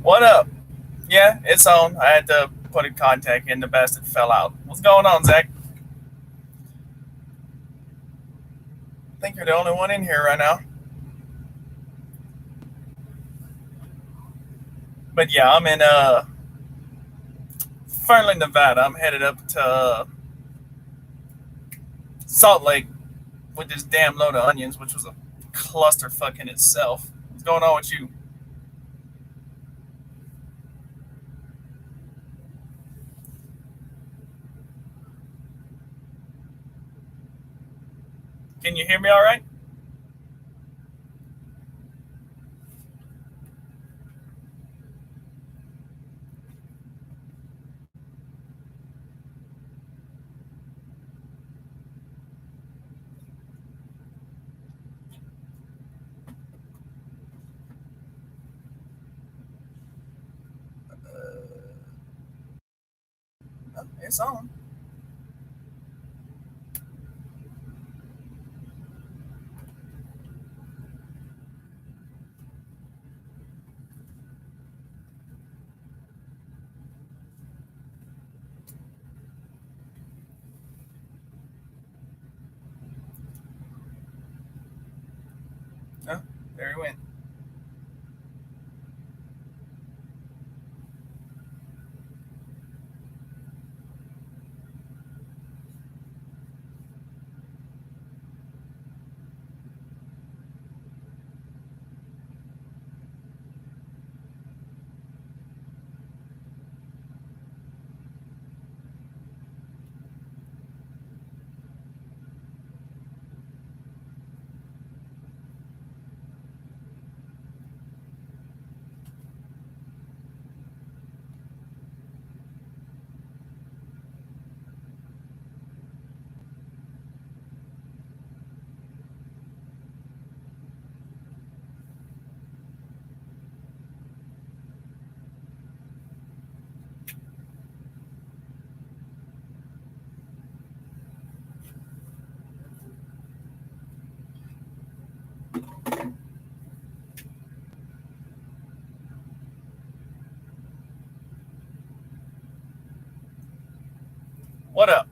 What up? Yeah, it's on. I had to put a contact in. The bastard fell out. What's going on, Zach? I think you're the only one in here right now. But yeah, I'm in Fernley, Nevada. I'm headed up to Salt Lake with this damn load of onions, which was a clusterfuck in itself. What's going on with you? Can you hear me all right? It's on. Oh, there he went. What up?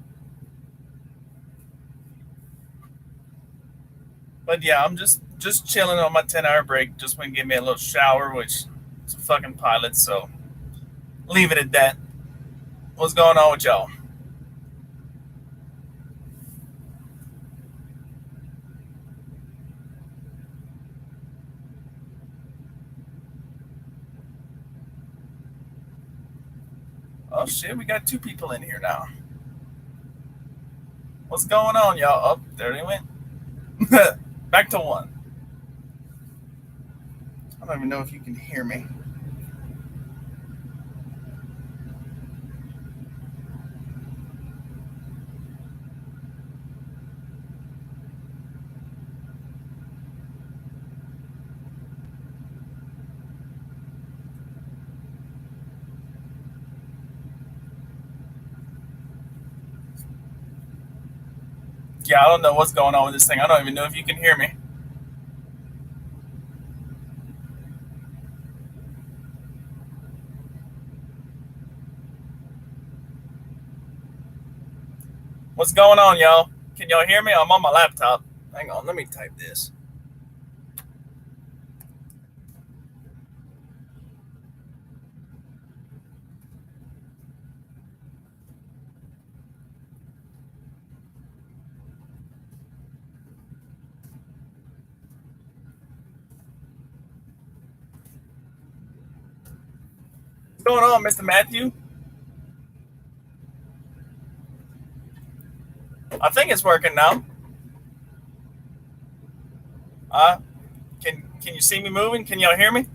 But yeah, I'm just chilling on my 10-hour break. Just went and give me a little shower, which is a fucking pilot. So leave it at that. What's going on with y'all? Oh shit, we got two people in here now. What's going on, y'all? Oh, there they went. Back to one. I don't even know if you can hear me. Yeah, I don't know what's going on with this thing. I don't even know if you can hear me. What's going on, y'all? Can y'all hear me? I'm on my laptop. Hang on, let me type this. What's going on, Mr. Matthew? I think it's working now. Uh, can you see me moving? Can y'all hear me?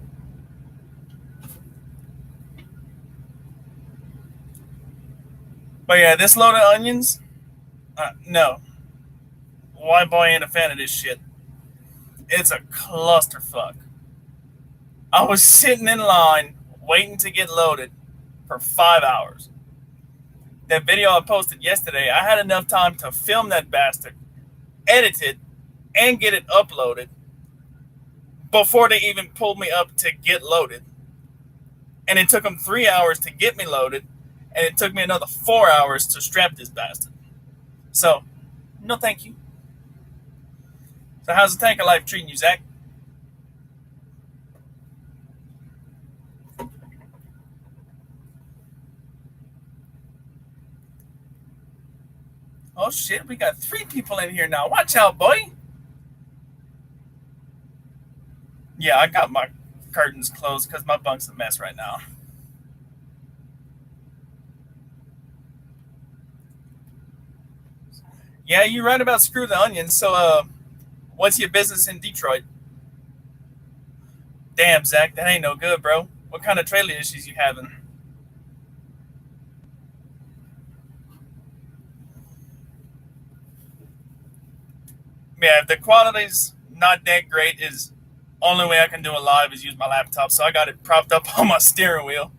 But yeah, this load of onions. No, white boy ain't a fan of this shit. It's a clusterfuck. I was sitting in line waiting to get loaded for 5 hours. That video I posted yesterday, I had enough time to film that bastard, edit it, and get it uploaded before they even pulled me up to get loaded. and it took them 3 hours to get me loaded, and it took me another 4 hours to strap this bastard. So, no thank you. So how's the tanker life treating you, Zach? Oh shit, we got 3 people in here now. Watch out, boy. Yeah, I got my curtains closed because my bunk's a mess right now. Yeah, you're right about screw the onions. So, what's your business in Detroit? Damn, Zach, that ain't no good, bro. What kind of trailer issues you having? Yeah, if the quality's not that great, is only way I can do it live is use my laptop. So I got it propped up on my steering wheel.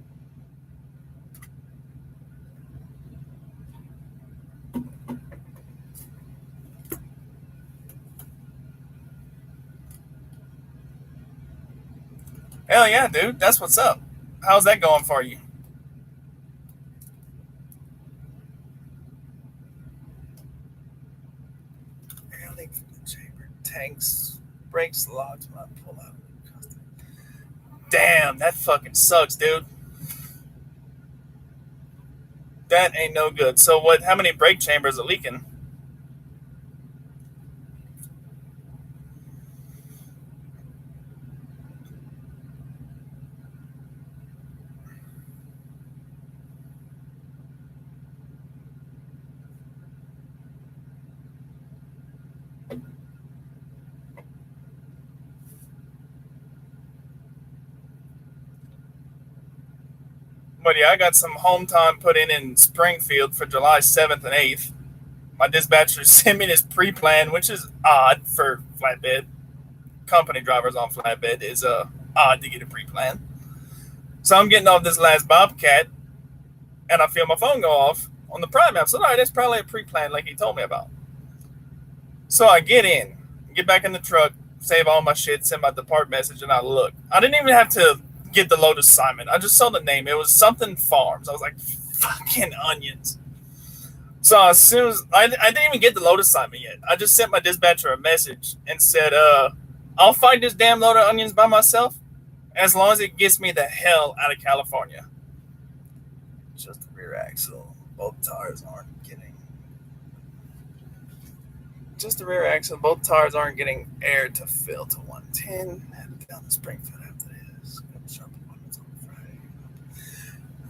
Hell yeah, dude. That's what's up. How's that going for you? Barely chamber tanks, brakes locked when I pull out. Damn, that fucking sucks, dude. That ain't no good. So what? How many brake chambers are leaking? But yeah, I got some home time put in Springfield for July 7th and 8th. My dispatcher sent me this pre-plan, which is odd for flatbed. Company drivers on flatbed is odd to get a pre-plan. So I'm getting off this last Bobcat, and I feel my phone go off on the Prime app. So all right, that's probably a pre-plan like he told me about. So I get in, get back in the truck, save all my shit, send my depart message, and I look. I didn't even have to get the load assignment. I just saw the name. It was something farms. I was like, fucking onions. So as soon as I didn't even get the load assignment yet, I just sent my dispatcher a message and said, I'll fight this damn load of onions by myself as long as it gets me the hell out of California. Just the rear axle. Both tires aren't getting. Just the rear axle. Both tires aren't getting air to fill to 110. Headed down to Springfield after this. Sharp appointments on Friday.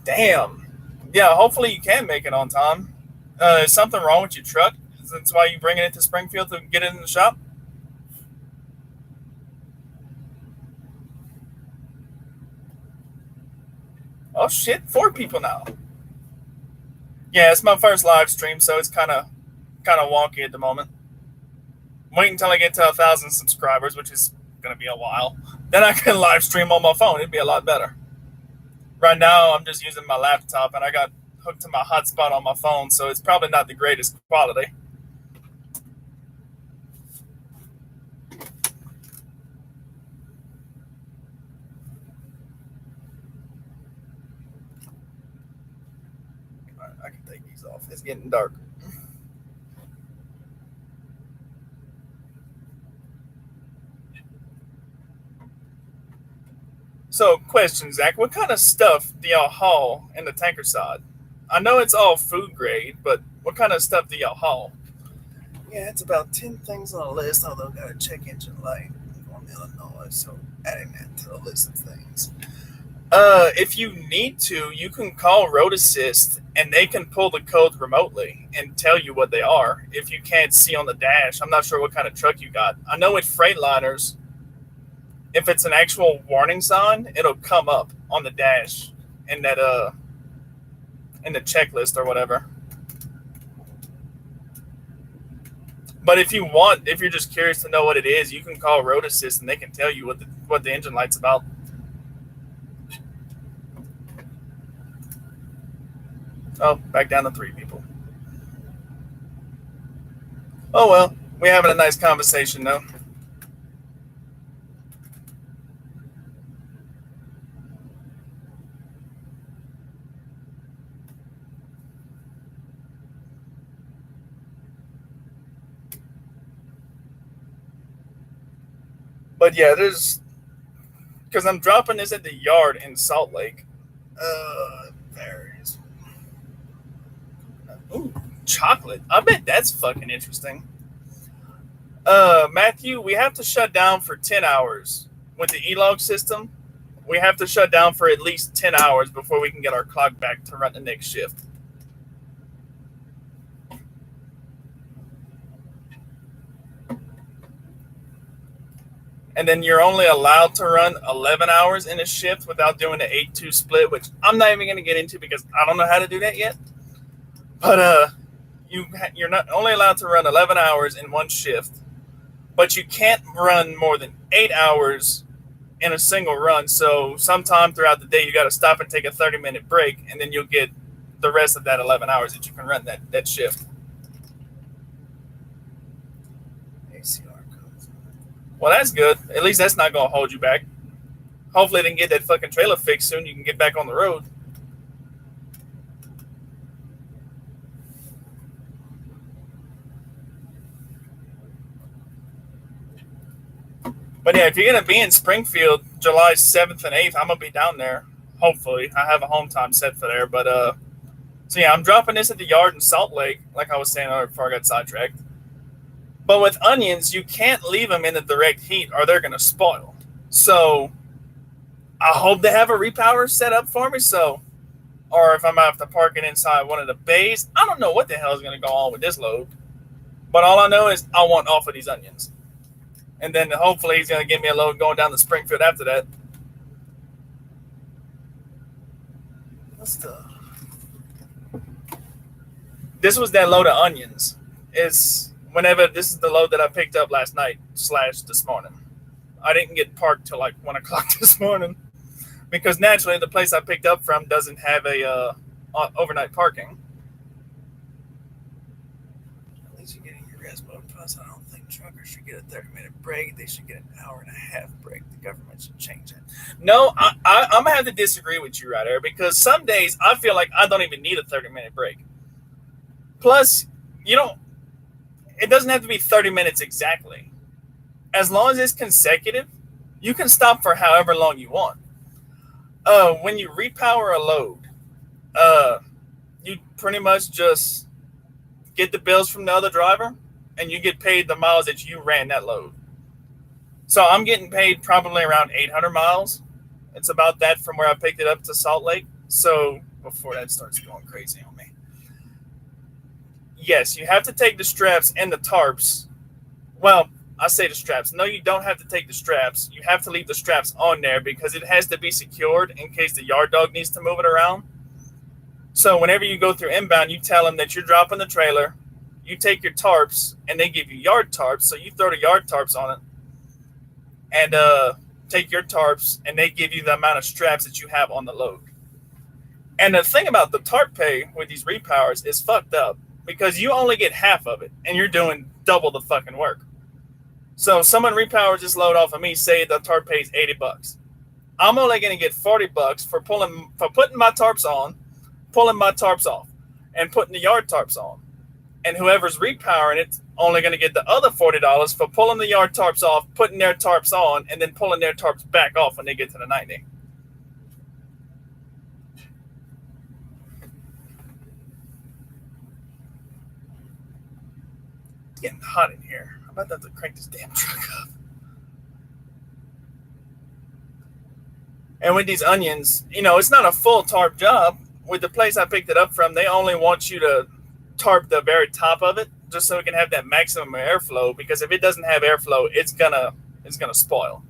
Damn. Yeah, hopefully you can make it on time. Is something wrong with your truck? That's why you bringing it to Springfield to get it in the shop? Oh shit, 4 people now. Yeah, it's my first live stream, so it's kind of wonky at the moment. Wait until I get to 1,000 subscribers, which is gonna be a while. Then I can live stream on my phone. It'd be a lot better. Right now, I'm just using my laptop, and I got hooked to my hotspot on my phone, so it's probably not the greatest quality. All right, I can take these off. It's getting dark. So, question, Zach, what kind of stuff do y'all haul in the tanker side? I know it's all food grade, but what kind of stuff do y'all haul? Yeah, it's about 10 things on the list, although got a check engine light from Illinois, so adding that to the list of things. If you need to, you can call Road Assist and they can pull the codes remotely and tell you what they are if you can't see on the dash. I'm not sure what kind of truck you got. I know with Freightliners, if it's an actual warning sign, it'll come up on the dash in that in the checklist or whatever. But if you're just curious to know what it is, you can call Road Assist and they can tell you what the engine light's about. Oh, back down to 3 people. Oh well, we're having a nice conversation though. But yeah, there's because I'm dropping this at the yard in Salt Lake. There is. Ooh, chocolate. I bet that's fucking interesting. Matthew, we have to shut down for 10 hours with the e-log system. We have to shut down for at least 10 hours before we can get our clock back to run the next shift. And then you're only allowed to run 11 hours in a shift without doing the 8-2 split, which I'm not even going to get into because I don't know how to do that yet. But you're not only allowed to run 11 hours in one shift, but you can't run more than 8 hours in a single run. So sometime throughout the day, you got to stop and take a 30-minute break, and then you'll get the rest of that 11 hours that you can run that shift. ACR codes. Well, that's good. At least that's not going to hold you back. Hopefully, they can get that fucking trailer fixed soon. You can get back on the road. But yeah, if you're gonna be in Springfield July 7th and 8th, I'm gonna be down there. Hopefully, I have a home time set for there. But so yeah, I'm dropping this at the yard in Salt Lake, like I was saying earlier before I got sidetracked. But with onions, you can't leave them in the direct heat, or they're gonna spoil. So I hope they have a repower set up for me. So, or if I'm gonna have to park it inside one of the bays, I don't know what the hell is gonna go on with this load. But all I know is I want off of these onions. And then hopefully he's going to give me a load going down to Springfield after that. What's the? This was that load of onions. It's whenever this is the load that I picked up last night / this morning. I didn't get parked till like 1 o'clock this morning because naturally the place I picked up from doesn't have a overnight parking. At least you're getting your RESPO. Plus, I don't think truckers should get a 30-minute break. They should get an hour and a half break. The government should change it. No, I'm gonna have to disagree with you right there because some days I feel like I don't even need a 30-minute break. Plus, you don't. It doesn't have to be 30 minutes exactly. As long as it's consecutive, you can stop for however long you want. When you repower a load, you pretty much just get the bills from the other driver, and you get paid the miles that you ran that load. So I'm getting paid probably around 800 miles. It's about that from where I picked it up to Salt Lake. So before that starts going crazy on me. Yes, you have to take the straps and the tarps. Well, I say the straps. No, you don't have to take the straps. You have to leave the straps on there because it has to be secured in case the yard dog needs to move it around. So whenever you go through inbound, you tell them that you're dropping the trailer. You take your tarps, and they give you yard tarps. So you throw the yard tarps on it and take your tarps, and they give you the amount of straps that you have on the load. And the thing about the tarp pay with these repowers is fucked up because you only get half of it, and you're doing double the fucking work. So someone repowers this load off of me, say the tarp pays $80. I'm only going to get $40 for putting my tarps on, pulling my tarps off, and putting the yard tarps on. And whoever's repowering it's only going to get the other $40 for pulling the yard tarps off, putting their tarps on, and then pulling their tarps back off when they get to the 90. It's getting hot in here. I'm about to have to crank this damn truck up. And with these onions, it's not a full tarp job. With the place I picked it up from, they only want you to tarp the very top of it just so it can have that maximum airflow, because if it doesn't have airflow, it's gonna spoil.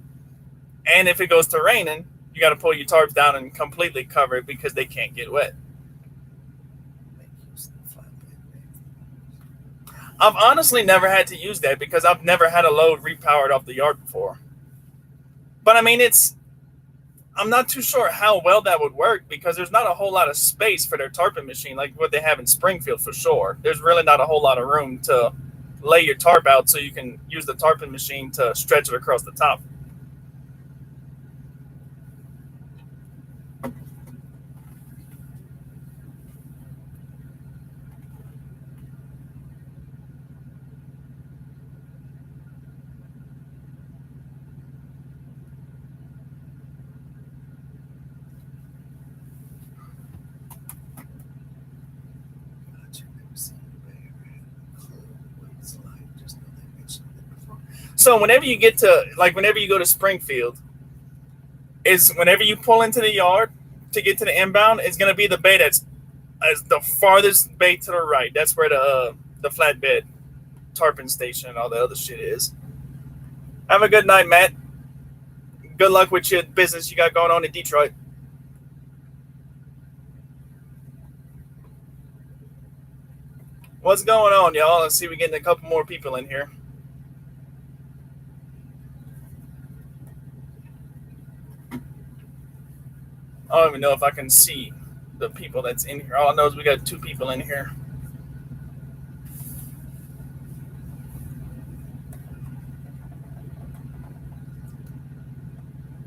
And if it goes to raining, you got to pull your tarps down and completely cover it because they can't get wet. I've honestly never had to use that because I've never had a load repowered off the yard before. But I mean, I'm not too sure how well that would work because there's not a whole lot of space for their tarping machine like what they have in Springfield for sure. There's really not a whole lot of room to lay your tarp out so you can use the tarping machine to stretch it across the top. So whenever you get to whenever you go to Springfield, is whenever you pull into the yard to get to the inbound, it's gonna be the bay that's as the farthest bay to the right. That's where the flatbed Tarping station and all the other shit is. Have a good night, Matt. Good luck with your business you got going on in Detroit. What's going on, y'all? Let's see if we're getting a couple more people in here. I don't even know if I can see the people that's in here. All I know is we got 2 people in here.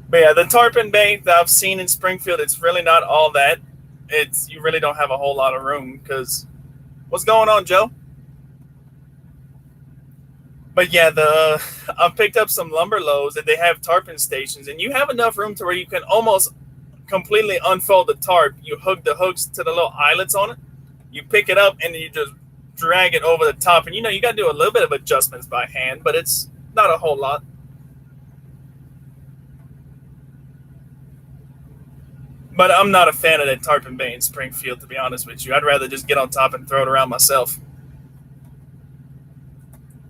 But yeah, the tarpon bay that I've seen in Springfield, it's really not all that. You really don't have a whole lot of room because what's going on, Joe? But yeah, I've picked up some lumber loads that they have tarpon stations, and you have enough room to where you can almost completely unfold the tarp. You hook the hooks to the little eyelets on it. You pick it up and you just drag it over the top. And you got to do a little bit of adjustments by hand, but it's not a whole lot. But I'm not a fan of that tarpon bay in Springfield, to be honest with you. I'd rather just get on top and throw it around myself.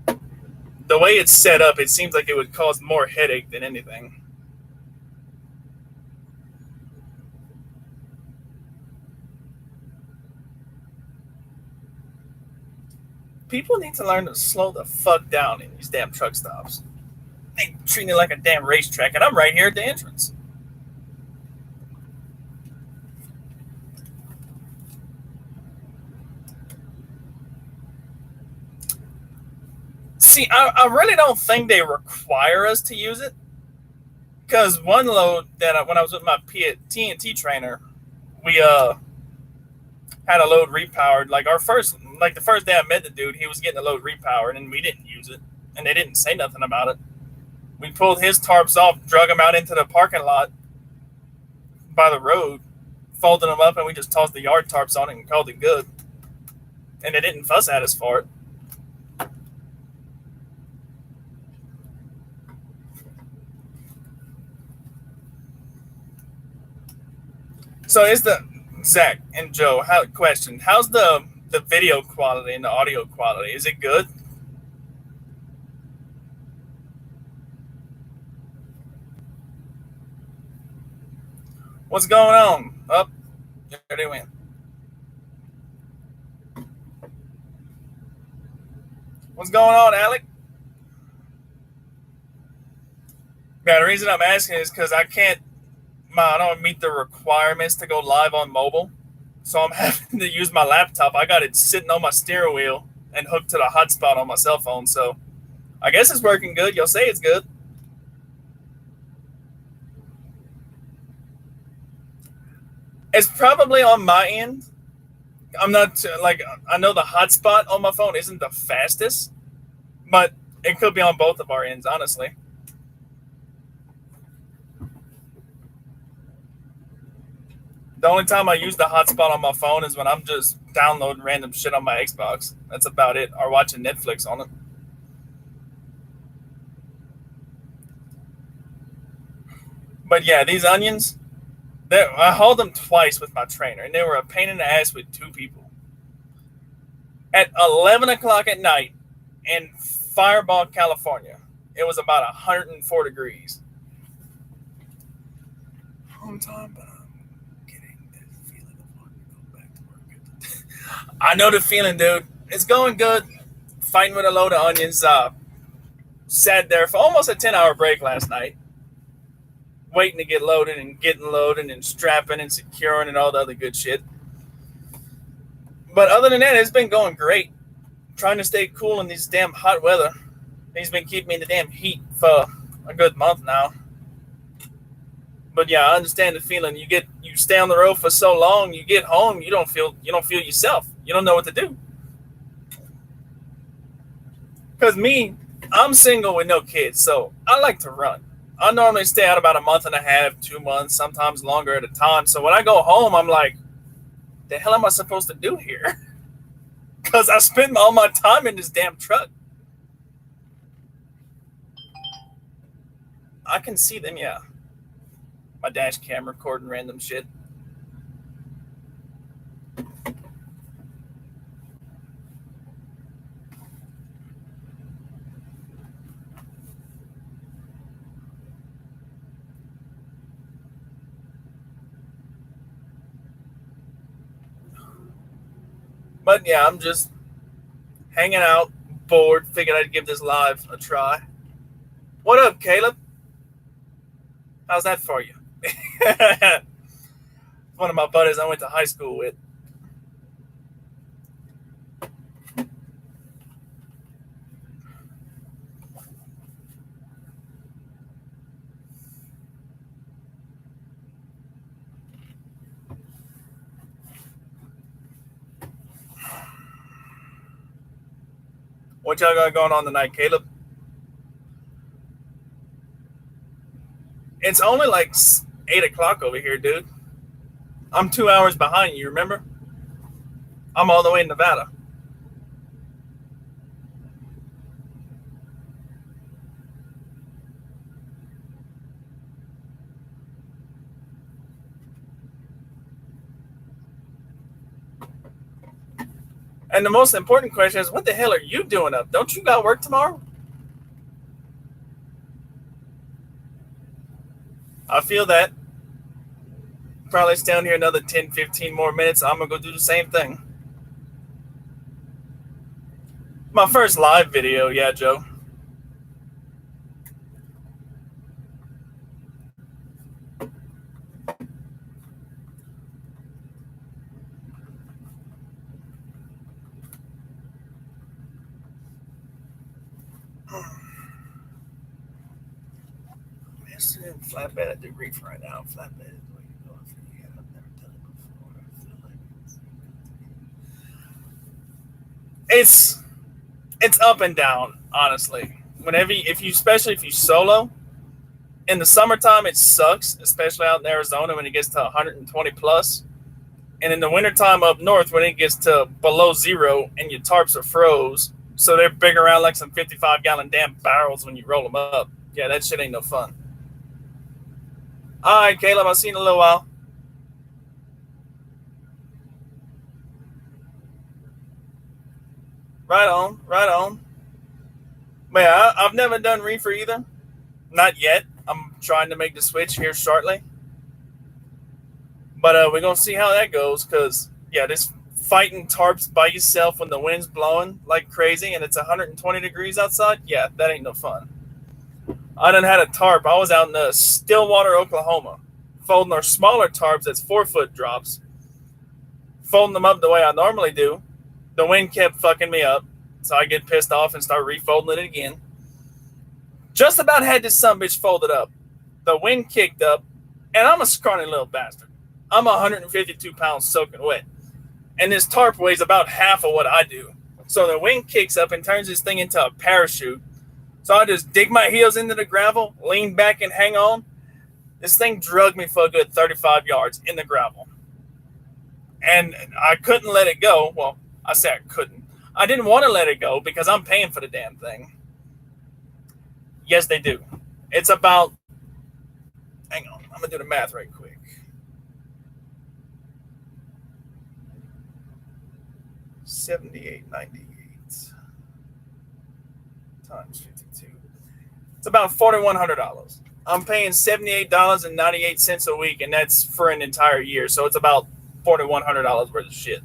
The way it's set up, it seems like it would cause more headache than anything. People need to learn to slow the fuck down in these damn truck stops. They treat it like a damn racetrack, and I'm right here at the entrance. See, I really don't think they require us to use it. Because one load that when I was with my TNT trainer, we had a load repowered. The first day I met the dude, he was getting a load repowered, and we didn't use it, and they didn't say nothing about it. We pulled his tarps off, drug them out into the parking lot by the road, folded them up, and we just tossed the yard tarps on it and called it good. And they didn't fuss at us for it. So is the Zach and Joe? How's the video quality and the audio quality? Is it good? What's going on? Up, there they went. What's going on, Alec? Yeah, the reason I'm asking is because I don't meet the requirements to go live on mobile. So I'm having to use my laptop. I got it sitting on my steering wheel and hooked to the hotspot on my cell phone. So I guess it's working good. You'll say it's good. It's probably on my end. I'm not I know the hotspot on my phone isn't the fastest, but it could be on both of our ends, honestly. The only time I use the hotspot on my phone is when I'm just downloading random shit on my Xbox. That's about it. Or watching Netflix on it. But yeah, these onions, I hauled them twice with my trainer, and they were a pain in the ass with 2 people. At 11 o'clock at night in Fireball, California, it was about 104 degrees. On time, but I'm getting this feeling of wanting to go back to work. I know the feeling, dude. It's going good. Fighting with a load of onions. Sat there for almost a 10-hour break last night, waiting to get loaded and getting loaded and strapping and securing and all the other good shit. But other than that, it's been going great. Trying to stay cool in these damn hot weather. He's been keeping me in the damn heat for a good month now. But yeah, I understand the feeling. You stay on the road for so long, you get home, you don't feel yourself. You don't know what to do. Because me, I'm single with no kids, so I like to run. I normally stay out about a month and a half, 2 months, sometimes longer at a time. So when I go home, I'm like, the hell am I supposed to do here? Because I spend all my time in this damn truck. I can see them, yeah. My dash cam recording random shit. But yeah, I'm just hanging out, bored. Figured I'd give this live a try. What up, Caleb? How's that for you? One of my buddies I went to high school with. What y'all got going on tonight, Caleb? It's only like 8 o'clock over here, dude. I'm 2 hours behind you, remember? I'm all the way in Nevada. And the most important question is, what the hell are you doing up? Don't you got work tomorrow? I feel that. Probably stay down here another 10, 15 more minutes. I'm going to go do the same thing. My first live video, yeah, Joe. Flatbed at the reef right now. Flatbed is where you go. I've never done it before. I feel like it's up and down, honestly. Especially if you solo, in the summertime it sucks, especially out in Arizona when it gets to 120 plus. And in the wintertime up north when it gets to below zero and your tarps are froze, so they're big around like some 55-gallon damn barrels when you roll them up. Yeah, that shit ain't no fun. All right, Caleb, I'll see you in a little while. Right on, right on. Man, I've never done reefer either. Not yet. I'm trying to make the switch here shortly. But we're going to see how that goes because, yeah, this fighting tarps by yourself when the wind's blowing like crazy and it's 120 degrees outside, yeah, that ain't no fun. I done had a tarp. I was out in Stillwater, Oklahoma, folding our smaller tarps that's 4-foot drops, folding them up the way I normally do. The wind kept fucking me up, so I get pissed off and start refolding it again. Just about had this sumbitch folded up. The wind kicked up, and I'm a scrawny little bastard. I'm 152 pounds soaking wet, and this tarp weighs about half of what I do. So the wind kicks up and turns this thing into a parachute. So I just dig my heels into the gravel, lean back and hang on. This thing drugged me for a good 35 yards in the gravel. And I couldn't let it go. Well, I say I couldn't. I didn't want to let it go because I'm paying for the damn thing. Yes, they do. It's about, hang on, I'm going to do the math right quick. $78.98 times 52. It's about $4,100. I'm paying $78.98 a week, and that's for an entire year. So it's about $4,100 worth of shit.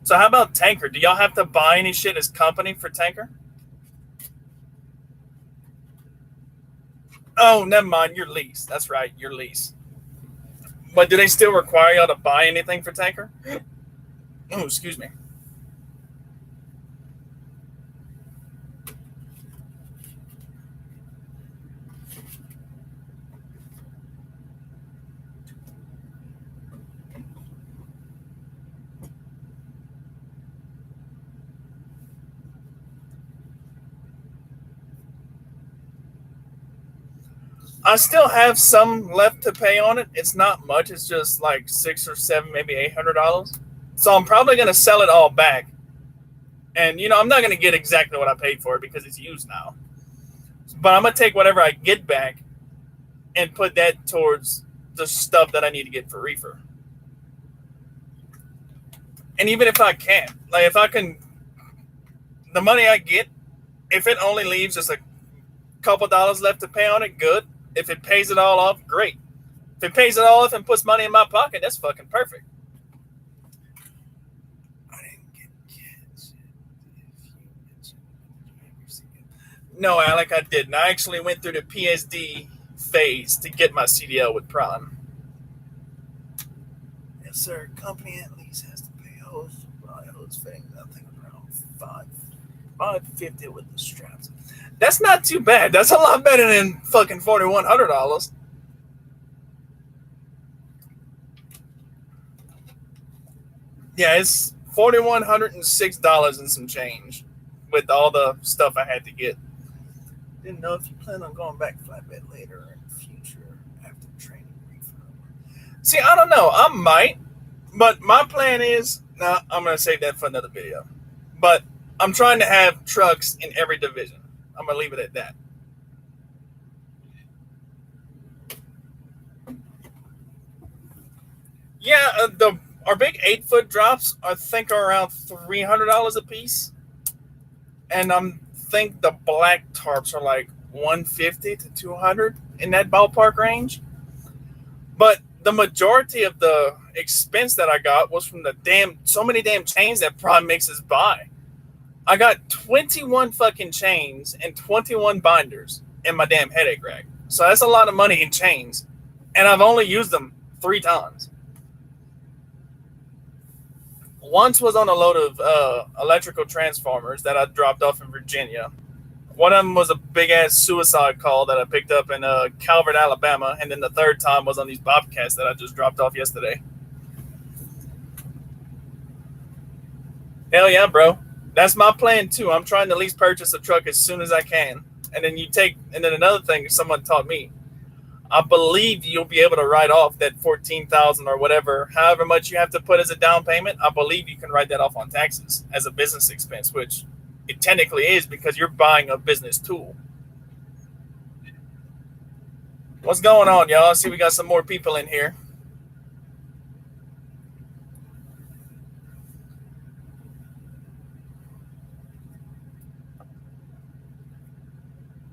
So how about Tanker? Do y'all have to buy any shit as company for Tanker? Oh, never mind. Your lease. That's right. Your lease. But do they still require y'all to buy anything for Tanker? Oh, excuse me. I still have some left to pay on it. It's not much. It's just like $600 or $700, maybe $800. So I'm probably going to sell it all back. And, I'm not going to get exactly what I paid for it because it's used now. But I'm going to take whatever I get back and put that towards the stuff that I need to get for reefer. And even if I can't, like if I can, the money I get, if it only leaves just a couple dollars left to pay on it, good. If it pays it all off, great. If it pays it all off and puts money in my pocket, that's fucking perfect. I didn't get kids. No, Alec, I didn't. I actually went through the PSD phase to get my CDL with Prime. Yes, sir. Company at least has to pay hose. Hose fitting, I think around $550 with the straps. That's not too bad. That's a lot better than fucking $4,100. Yeah, it's $4,106 and some change with all the stuff I had to get. Didn't know if you plan on going back flatbed later or in the future after training refurb. See, I don't know. I might, but my plan is, I'm going to save that for another video. But I'm trying to have trucks in every division. I'm going to leave it at that. Yeah, our big 8-foot drops, I think, are around $300 a piece. And I think the black tarps are like $150 to $200 in that ballpark range. But the majority of the expense that I got was from so many damn chains that Prime makes us buy. I got 21 fucking chains and 21 binders in my damn headache rack. So that's a lot of money in chains. And I've only used them 3 times. Once was on a load of electrical transformers that I dropped off in Virginia. One of them was a big-ass suicide call that I picked up in Calvert, Alabama. And then the third time was on these Bobcats that I just dropped off yesterday. Hell yeah, bro. That's my plan, too. I'm trying to at least purchase a truck as soon as I can. And then another thing someone taught me, I believe you'll be able to write off that $14,000 or whatever, however much you have to put as a down payment. I believe you can write that off on taxes as a business expense, which it technically is because you're buying a business tool. What's going on, y'all? I see we got some more people in here.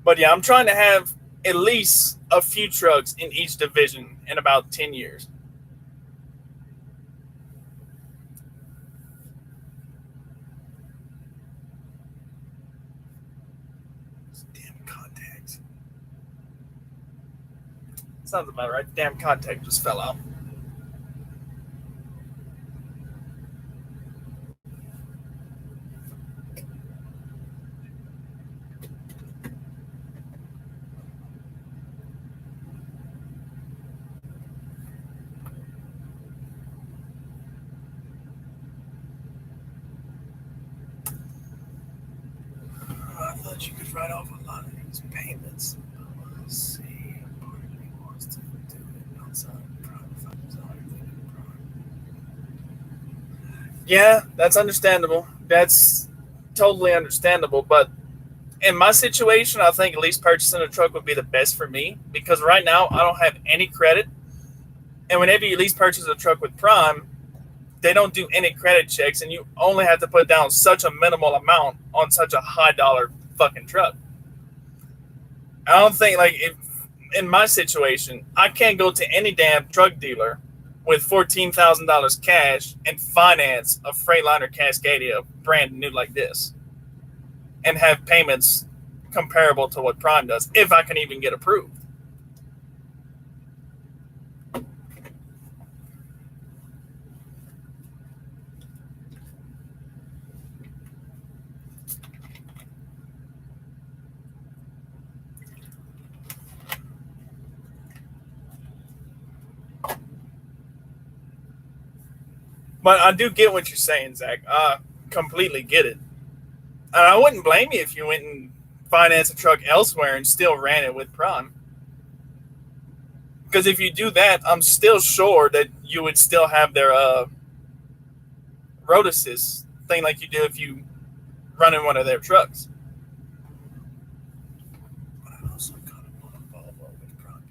But yeah, I'm trying to have at least a few trucks in each division in about 10 years. Damn contacts. Sounds about right. Damn contact just fell out. I thought you could write off a lot of these payments. Let's see. Part of me wants to do it outside of Prime. Yeah, that's understandable. That's totally understandable. But in my situation, I think at least purchasing a truck would be the best for me because right now I don't have any credit. And whenever you at least purchase a truck with Prime, they don't do any credit checks, and you only have to put down such a minimal amount on such a high dollar fucking truck. I don't think, like, if in my situation, I can't go to any damn truck dealer with $14,000 cash and finance a Freightliner Cascadia brand new like this and have payments comparable to what Prime does, if I can even get approved. But I do get what you're saying, Zach. I completely get it. And I wouldn't blame you if you went and financed a truck elsewhere and still ran it with Prime. Because if you do that, I'm still sure that you would still have their road assist thing like you do if you run in one of their trucks. But I also got a Volvo with Prime.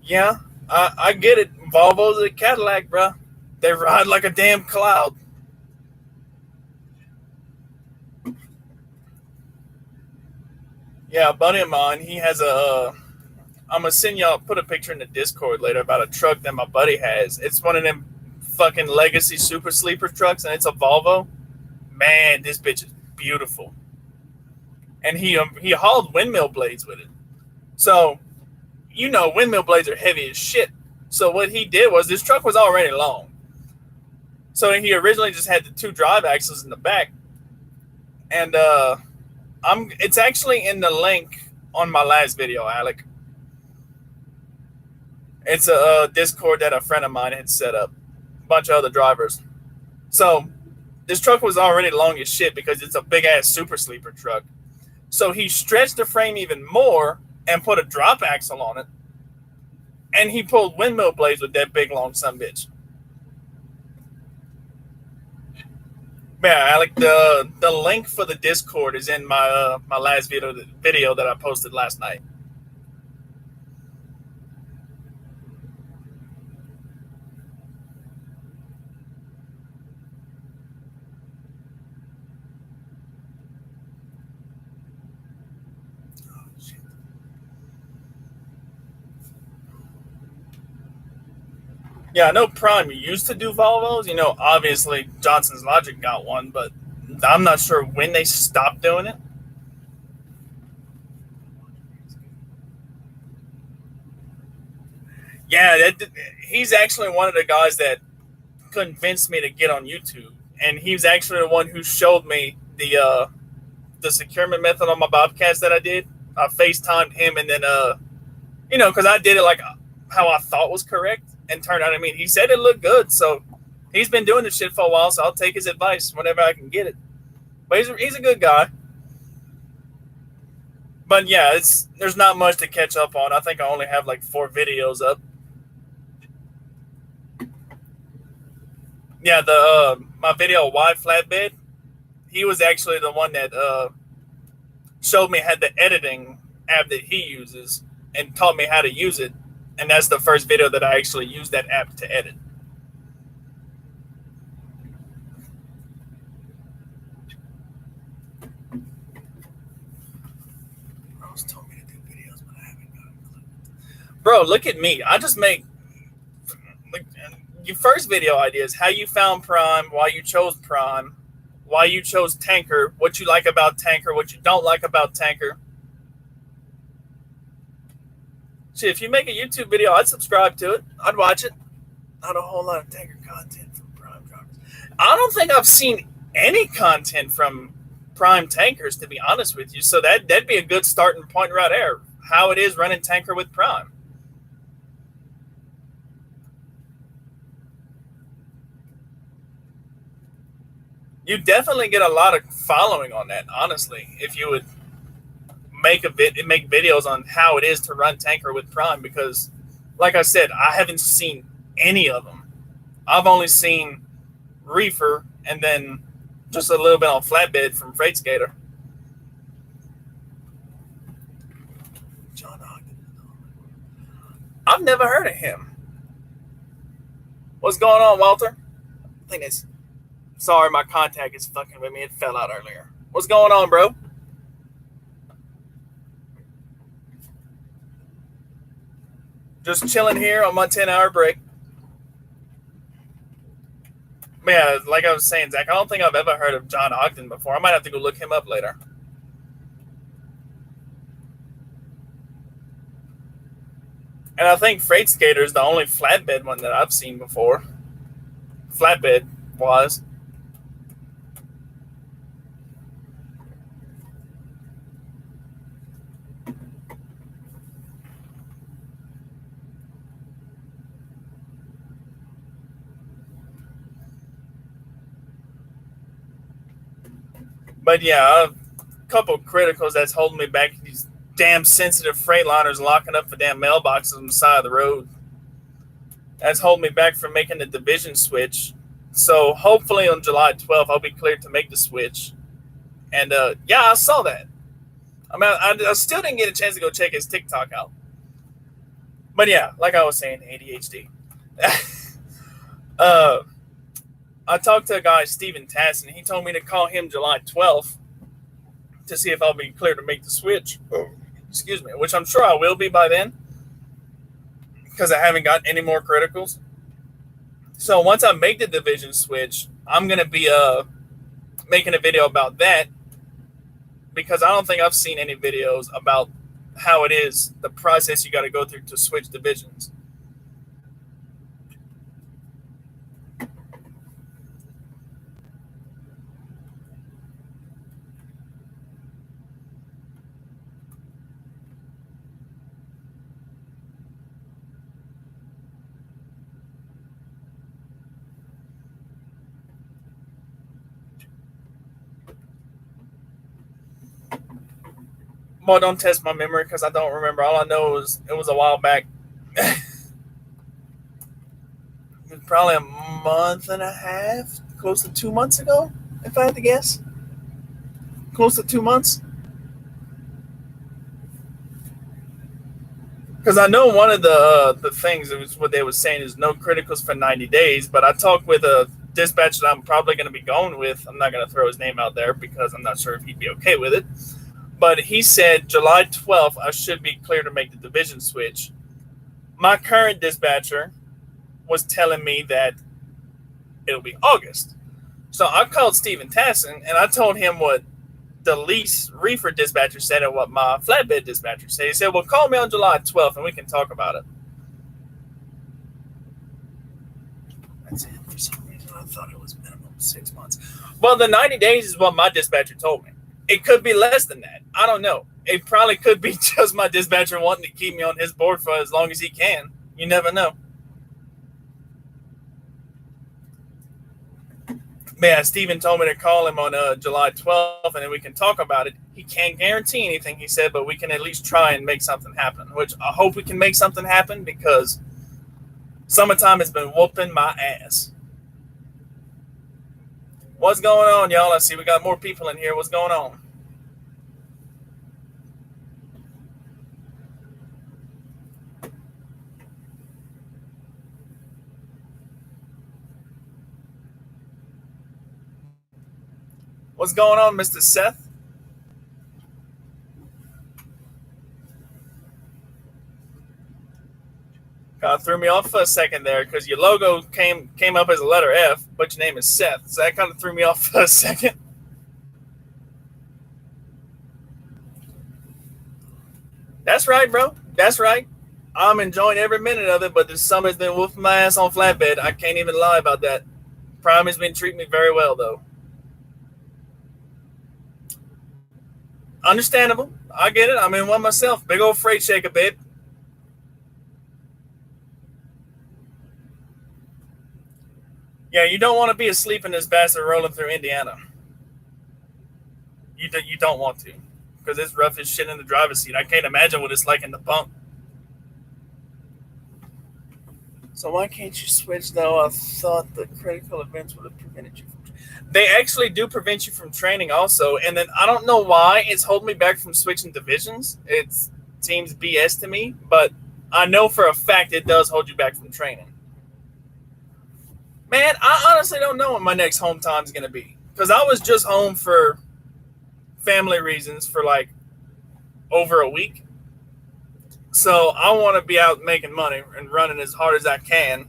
Yeah, I get it. Volvo's a Cadillac, bruh. They ride like a damn cloud. Yeah, a buddy of mine, he has a. I'm gonna send y'all put a picture in the Discord later about a truck that my buddy has. It's one of them fucking legacy super sleeper trucks, and it's a Volvo. Man, this bitch is beautiful. And he hauled windmill blades with it. So windmill blades are heavy as shit. So what he did was this truck was already long. So he originally just had the two drive axles in the back, and it's actually in the link on my last video, Alec. It's a Discord that a friend of mine had set up, a bunch of other drivers. So this truck was already long as shit because it's a big ass super sleeper truck. So he stretched the frame even more and put a drop axle on it, and he pulled windmill blades with that big long son bitch. Yeah, Alec, the link for the Discord is in my last video that I posted last night. Yeah, I know Prime used to do Volvos. Obviously Johnson's Logic got one, but I'm not sure when they stopped doing it. Yeah, he's actually one of the guys that convinced me to get on YouTube, and he's actually the one who showed me the securement method on my Bobcats that I did. I FaceTimed him, and then because I did it like how I thought was correct, and turned out. I mean, he said it looked good, so he's been doing this shit for a while. So I'll take his advice whenever I can get it. But he's a good guy. But yeah, there's not much to catch up on. I think I only have like 4 videos up. Yeah, the my video why flatbed. He was actually the one that showed me how the editing app that he uses and taught me how to use it. And that's the first video that I actually used that app to edit. Rose told me to do videos, but I haven't got a clue. Bro, look at me. I just make like your first video ideas, how you found Prime, why you chose Prime, why you chose Tanker, what you like about Tanker, what you don't like about Tanker. Shit, if you make a YouTube video, I'd subscribe to it. I'd watch it. Not a whole lot of Tanker content from Prime drivers. I don't think I've seen any content from Prime tankers, to be honest with you. So that'd be a good starting point right there. How it is running Tanker with Prime. You definitely get a lot of following on that, honestly, if you would make videos on how it is to run Tanker with Prime, because like I said, I haven't seen any of them. I've only seen Reefer and then just a little bit on Flatbed from Freight Skater. John Ogden. I've never heard of him. What's going on, Walter? I think it's sorry, my contact is fucking with me. It fell out earlier. What's going on, bro? Just chilling here on my 10-hour break. Yeah, like I was saying, Zach, I don't think I've ever heard of John Ogden before. I might have to go look him up later. And I think Freight Skater is the only flatbed one that I've seen before. Flatbed was. But yeah, a couple criticals that's holding me back. These damn sensitive Freightliners locking up the damn mailboxes on the side of the road. That's holding me back from making the division switch. So hopefully on July 12th, I'll be cleared to make the switch. And yeah, I saw that. I mean, I still didn't get a chance to go check his TikTok out. But yeah, like I was saying, ADHD. uh, I talked to a guy, Steven Tassin. He told me to call him July 12th to see if I'll be clear to make the switch. Oh, excuse me, which I'm sure I will be by then because I haven't got any more criticals. So once I make the division switch, I'm gonna be making a video about that because I don't think I've seen any videos about how it is the process you got to go through to switch divisions. Well, don't test my memory because I don't remember. All I know is it was a while back. Probably a month and a half, close to 2 months ago, if I had to guess. Close to 2 months. Because I know one of the things it was what they were saying is no criticals for 90 days. But I talked with a dispatcher that I'm probably going to be going with. I'm not going to throw his name out there because I'm not sure if he'd be okay with it. But he said July 12th I should be clear to make the division switch. My current dispatcher was telling me that it'll be August. So I called Steven Tassin and I told him what the lease reefer dispatcher said and what my flatbed dispatcher said. He said, well, call me on July 12th and we can talk about it. That's it. For some reason, I thought it was minimum 6 months. Well, the 90 days is what my dispatcher told me. It could be less than that. I don't know. It probably could be just my dispatcher wanting to keep me on his board for as long as he can. You never know. Yeah, Steven told me to call him on July 12th and then we can talk about it. He can't guarantee anything, he said, but we can at least try and make something happen, which I hope we can make something happen because summertime has been whooping my ass. What's going on, y'all? I see we got more people in here. What's going on? What's going on, Mr. Seth? Kind of threw me off for a second there because your logo came up as a letter F, but your name is Seth. So that kind of threw me off for a second. That's right, bro. That's right. I'm enjoying every minute of it, but the summer's been whooping my ass on flatbed. I can't even lie about that. Prime has been treating me very well, though. Understandable. I get it. I'm in one myself. Big old freight shaker, babe. Yeah, you don't want to be asleep in this bastard rolling through Indiana. You don't want to because it's rough as shit in the driver's seat. I can't imagine what it's like in the bunk. So why can't you switch though? I thought the critical events would have prevented you from. They actually do prevent you from training also, and then I don't know why it's holding me back from switching divisions. It seems BS to me, but I know for a fact it does hold you back from training. Man, I honestly don't know what my next home time is going to be because I was just home for family reasons for like over a week. So I want to be out making money and running as hard as I can.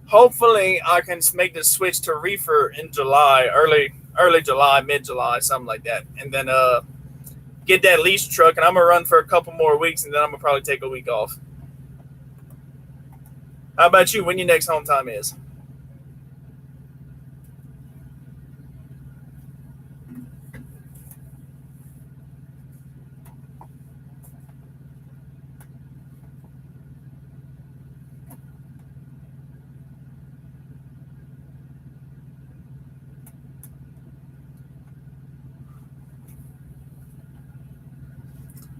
Hopefully, I can make the switch to reefer in July, early July, mid July, something like that, and then get that lease truck. And I'm gonna run for a couple more weeks, and then I'm gonna probably take a week off. How about you? When your next home time is?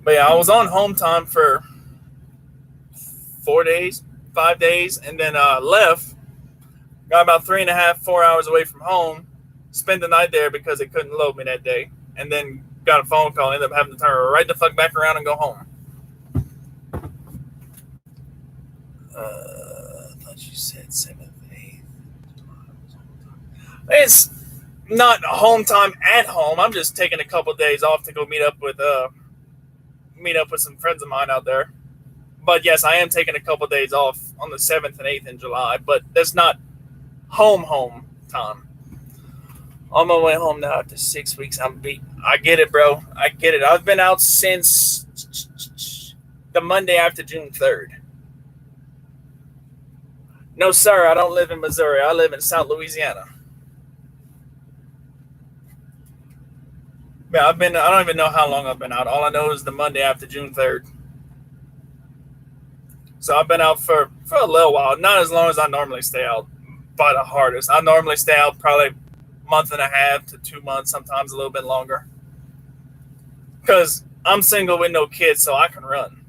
But yeah, I was on home time for 4 days, 5 days, and then left. Got about 3.5, 4 hours away from home. Spent the night there because they couldn't load me that day, and then got a phone call. Ended up having to turn right the fuck back around and go home. I thought you said 7th, 8th. It's not home time at home. I'm just taking a couple of days off to go meet up with some friends of mine out there. But yes, I am taking a couple of days off on the 7th and 8th in July. But that's not home time. On my way home now after 6 weeks. I'm beat. I get it, bro. I get it. I've been out since the Monday after June 3rd. No, sir. I don't live in Missouri. I live in South Louisiana. Yeah, I don't even know how long I've been out. All I know is the Monday after June 3rd. So I've been out for a little while. Not as long as I normally stay out, by the hardest. I normally stay out probably a month and a half to 2 months, sometimes a little bit longer. Because I'm single with no kids, so I can run.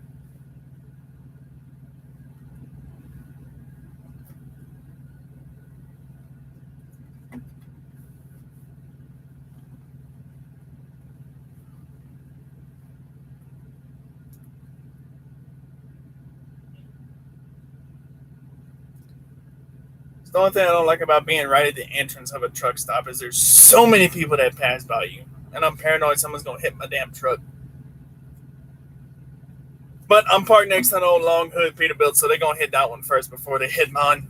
The only thing I don't like about being right at the entrance of a truck stop is there's so many people that pass by you. And I'm paranoid someone's going to hit my damn truck. But I'm parked next to an old long hood Peterbilt, so they're going to hit that one first before they hit mine.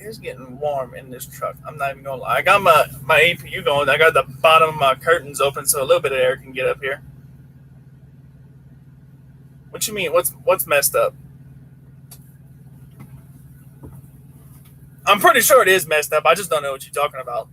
It's getting warm in this truck. I'm not even gonna lie. I got my APU going. I got the bottom of my curtains open so a little bit of air can get up here. What you mean? What's messed up? I'm pretty sure it is messed up. I just don't know what you're talking about.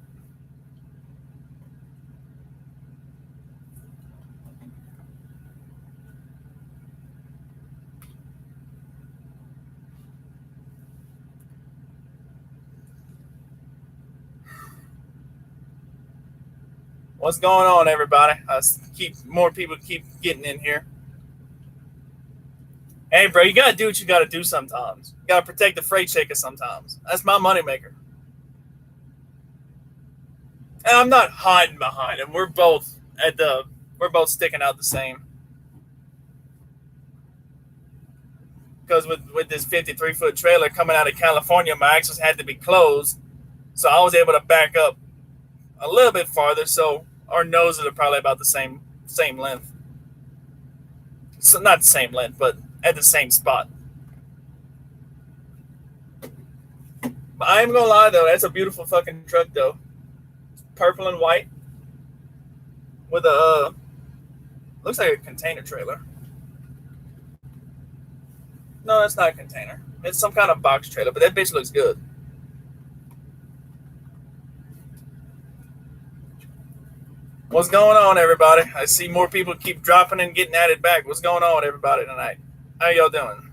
What's going on, everybody? More people keep getting in here. Hey, bro, you gotta do what you gotta do sometimes. You gotta protect the freight shaker sometimes. That's my moneymaker. And I'm not hiding behind him. We're both sticking out the same. Because with this 53-foot trailer coming out of California, my axles had to be closed, so I was able to back up a little bit farther. So our noses are probably about the same length. So not the same length, but at the same spot. But I ain't gonna lie though, that's a beautiful fucking truck though. Purple and white with a looks like a container trailer. No, that's not a container. It's some kind of box trailer, but that bitch looks good. What's going on, everybody? I see more people keep dropping and getting added back. What's going on, everybody, tonight? How y'all doing?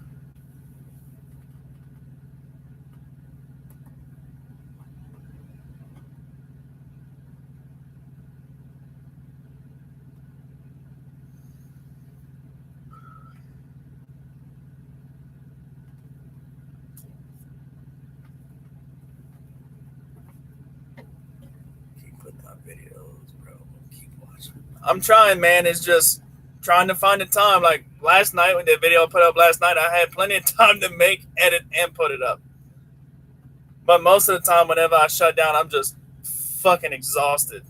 Keep putting out videos, bro. Keep watching. I'm trying, man. It's just trying to find the time. Like last night, when the video I put up last night, I had plenty of time to make, edit, and put it up. But most of the time, whenever I shut down, I'm just fucking exhausted.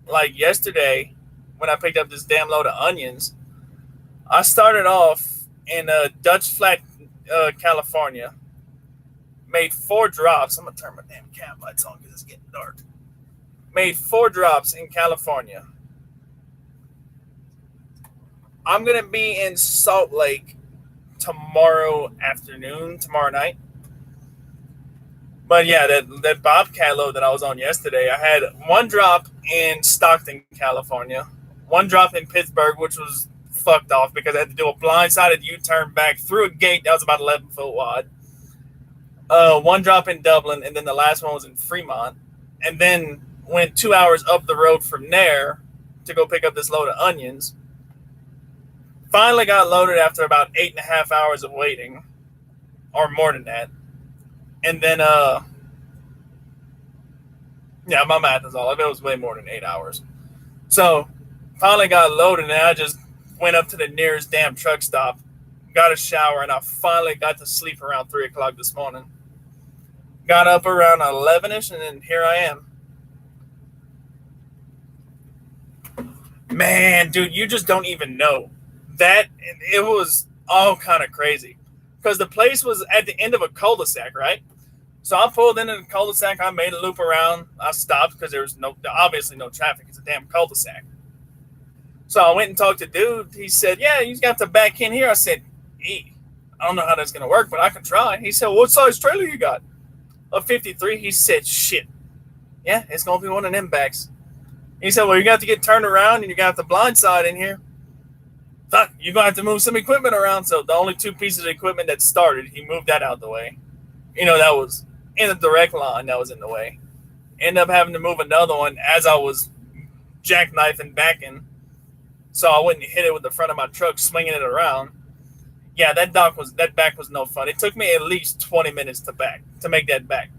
Like yesterday, when I picked up this damn load of onions, I started off in Dutch Flat, California. Made 4 drops. I'm gonna turn my damn cab lights on because it's getting dark. Made 4 drops in California. I'm gonna be in Salt Lake tomorrow night. But yeah, that Bobcat load that I was on yesterday, I had 1 drop in Stockton, California, 1 drop in Pittsburgh, which was fucked off because I had to do a blindsided U-turn back through a gate that was about 11 foot wide. One drop in Dublin, and then the last one was in Fremont, and then went 2 hours up the road from there to go pick up this load of onions. Finally got loaded after about 8.5 hours of waiting, or more than that. And then, yeah, my math is all. It was way more than 8 hours. So finally got loaded, and I just went up to the nearest damn truck stop, got a shower, and I finally got to sleep around 3 o'clock this morning. Got up around 11ish, and then here I am. Man, dude, you just don't even know that it was all kind of crazy because the place was at the end of a cul-de-sac, right? So I pulled into the cul-de-sac. I made a loop around. I stopped because there was obviously no traffic. It's a damn cul-de-sac. So I went and talked to dude. He said, "Yeah, you got to back in here." I said, "I don't know how that's gonna work, but I can try." He said, "What size trailer you got?" A 53. He said, "Shit, yeah, it's gonna be one of them backs." He said, "Well, you got to get turned around and you got the blind side in here. Fuck, you're gonna have to move some equipment around." So the only two pieces of equipment that started, he moved that out of the way. That was in a direct line that was in the way. Ended up having to move another one as I was jackknifing backing, so I wouldn't hit it with the front of my truck, swinging it around. Yeah, that back was no fun. It took me at least 20 minutes to make that back.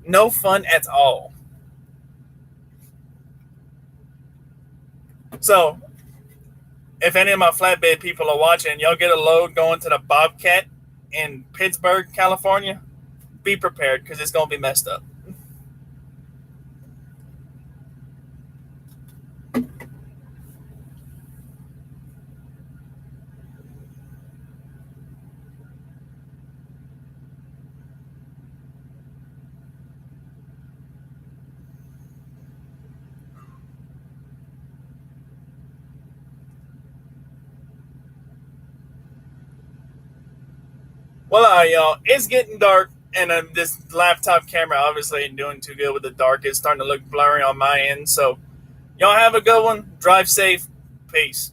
No fun at all. So if any of my flatbed people are watching, y'all get a load going to the Bobcat in Pittsburgh, California, be prepared because it's gonna be messed up. Well, y'all, it's getting dark, and this laptop camera obviously ain't doing too good with the dark. It's starting to look blurry on my end. So, y'all have a good one. Drive safe. Peace.